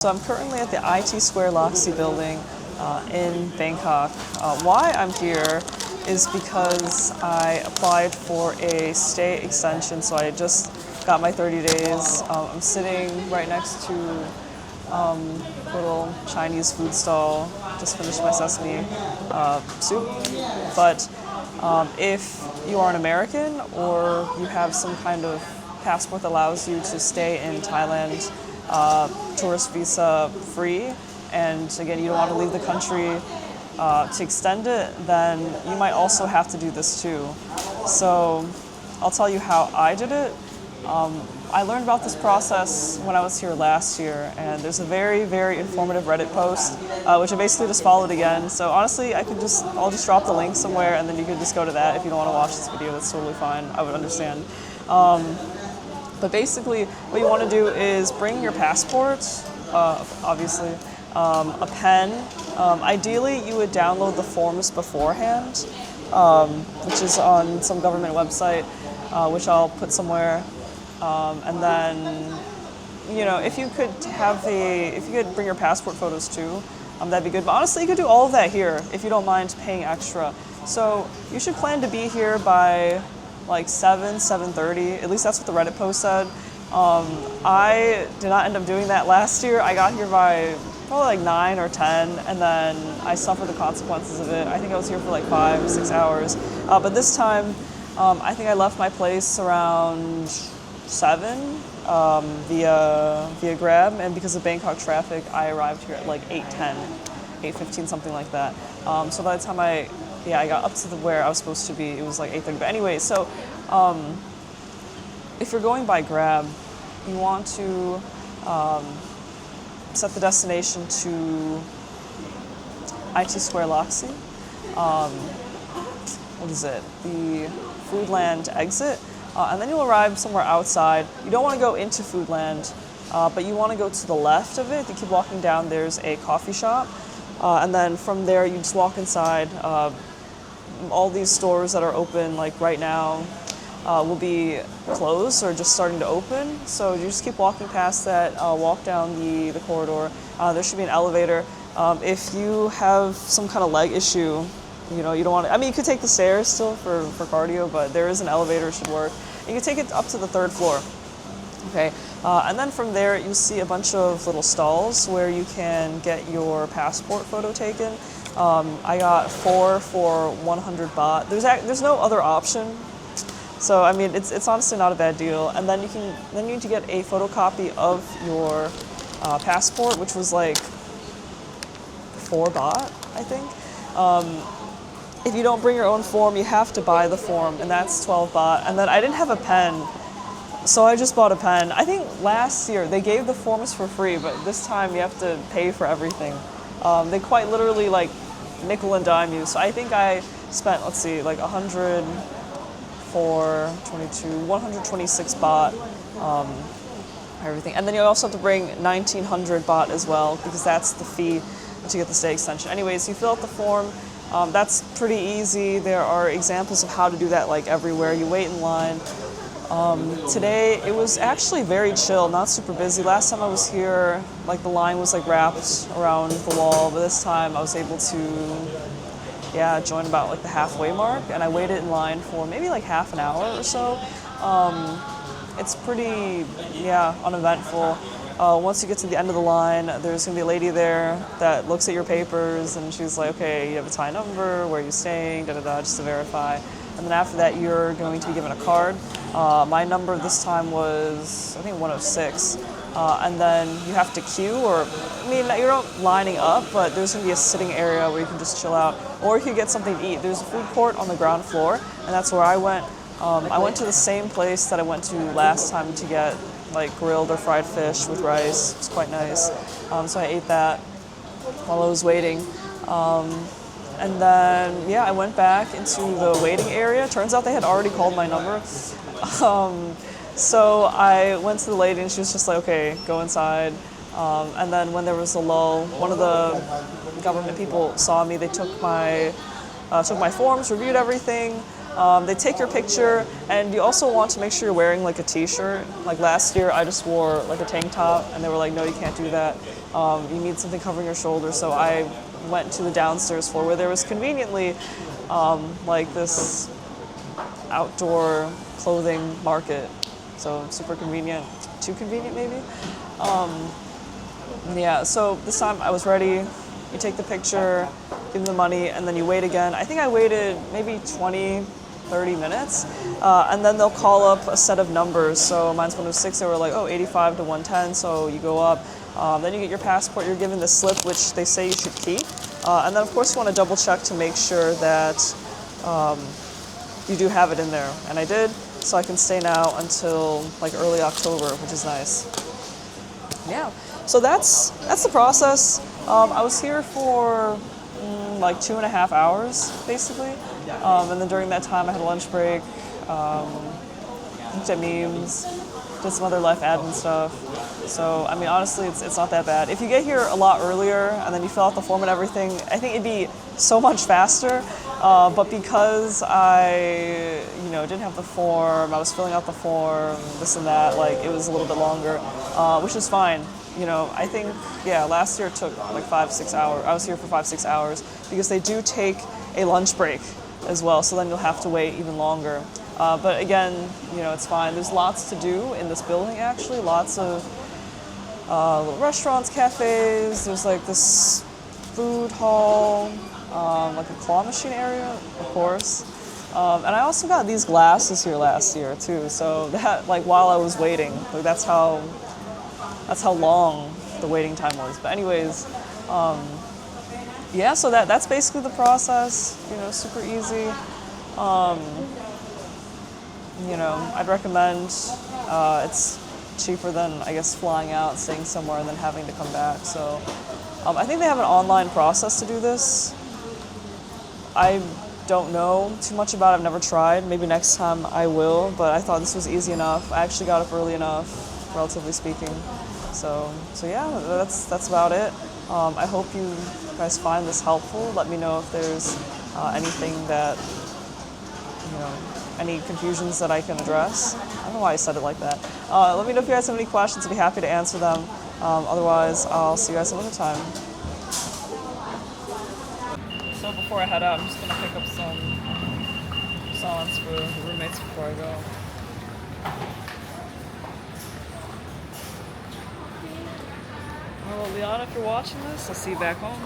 So I'm currently at the IT Square Lak Si building in Bangkok. Why I'm here is because I applied for a stay extension, so I just got my 30 days. I'm sitting right next to a little Chinese food stall, just finished my sesame soup. But if you are an American or you have some kind of passport that allows you to stay in Thailand, tourist visa free, and again, you don't want to leave the country to extend it, then you might also have to do this too. So I'll tell you how I did it. I learned about this process when I was here last year, and there's a very, very informative Reddit post, which I basically just followed again. So honestly, I'll just drop the link somewhere, and then you can just go to that if you don't want to watch this video. That's totally fine. I would understand. But basically, what you want to do is bring your passport, obviously, a pen. Ideally, you would download the forms beforehand, which is on some government website, which I'll put somewhere. And then, if you could bring your passport photos too, that'd be good. But honestly, you could do all of that here if you don't mind paying extra. So you should plan to be here by like 7:30. At least that's what the Reddit post said. I did not end up doing that last year. I got here by probably like 9 or 10, and then I suffered the consequences of it. I think I was here for like 5 or 6 hours. But this time, I think I left my place around 7 via Grab, and because of Bangkok traffic, I arrived here at like 8:10, 8:15, something like that. So by the time I got up to where I was supposed to be, it was like 8:30. But anyway, so if you're going by Grab, you want to set the destination to IT Square Lak Si. What is it? The Foodland exit. And then you'll arrive somewhere outside. You don't want to go into Foodland, but you want to go to the left of it. You keep walking down, there's a coffee shop. And then from there, you just walk inside. All these stores that are open, like right now, will be closed or just starting to open. So you just keep walking past that, walk down the corridor. There should be an elevator. If you have some kind of leg issue, you don't want to, you could take the stairs still for cardio, but there is an elevator, it should work. You can take it up to the 3rd floor. Okay, and then from there you'll see a bunch of little stalls where you can get your passport photo taken. I got 4 for 100 baht. There's no other option, so it's honestly not a bad deal. And then you need to get a photocopy of your passport, which was like 4 baht, I think. If you don't bring your own form, you have to buy the form, and that's 12 baht. And then I didn't have a pen, so I just bought a pen. I think last year they gave the forms for free, but this time you have to pay for everything. They quite literally like nickel and dime you. So I think I spent, like 100 for 126 baht, everything. And then you also have to bring 1900 baht as well, because that's the fee to get the stay extension. Anyways, you fill out the form. That's pretty easy. There are examples of how to do that like everywhere. You wait in line. Today it was actually very chill, not super busy. Last time I was here, like the line was like wrapped around the wall, but this time I was able to join about like the halfway mark, and I waited in line for maybe like half an hour or so. It's pretty uneventful. Once you get to the end of the line, there's going to be a lady there that looks at your papers, and she's like, okay, you have a Thai number, where are you staying, just to verify. And then after that, you're going to be given a card. My number this time was, I think, 106. And then you have to queue, you're not lining up, but there's going to be a sitting area where you can just chill out. Or you can get something to eat. There's a food court on the ground floor, and that's where I went. I went to the same place that I went to last time to get like grilled or fried fish with rice. It's quite nice. So I ate that while I was waiting. And then, I went back into the waiting area. Turns out they had already called my number. So I went to the lady, and she was just like, okay, go inside. And then when there was a lull, one of the government people saw me. They took my forms, reviewed everything, They take your picture, and you also want to make sure you're wearing like a t-shirt. Like last year, I just wore like a tank top, and they were like, no, you can't do that. You need something covering your shoulders. So I went to the downstairs floor where there was conveniently like this outdoor clothing market. So super convenient, too convenient maybe. Yeah, so this time I was ready. You take the picture, give them the money, and then you wait again. I think I waited maybe 20, 30 minutes, and then they'll call up a set of numbers. So mine's 106, they were like, oh, 85 to 110, so you go up. Then you get your passport, you're given the slip, which they say you should keep. And then of course you want to double check to make sure that you do have it in there. And I did, so I can stay now until like early October, which is nice. Yeah, so that's the process. I was here for like 2.5 hours, basically. And then during that time, I had a lunch break, looked at memes, did some other life admin stuff. So, I mean, honestly, it's not that bad. If you get here a lot earlier and then you fill out the form and everything, I think it'd be so much faster. But because I, didn't have the form, I was filling out the form, this and that, like, it was a little bit longer, which is fine. I think, last year it took like 5-6 hours. I was here for 5-6 hours because they do take a lunch break as well, so then you'll have to wait even longer. But again, it's fine. There's lots to do in this building, actually. Lots of little restaurants, cafes. There's like this food hall, like a claw machine area, of course. And I also got these glasses here last year too. So that, like, while I was waiting, like that's how long the waiting time was. But anyways, so that's basically the process. Super easy. I'd recommend. It's cheaper than, I guess, flying out, staying somewhere, and then having to come back. So I think they have an online process to do this. I don't know too much about it. I've never tried. Maybe next time I will, but I thought this was easy enough. I actually got up early enough, relatively speaking. So yeah, that's about it. I hope you guys find this helpful. Let me know if there's anything that, any confusions that I can address. I don't know why I said it like that. Let me know if you guys have any questions. I'd be happy to answer them. Otherwise, I'll see you guys another time. So before I head out, I'm just going to pick up some croissants for the roommates before I go. Well, Leon, if you're watching this, I'll see you back home.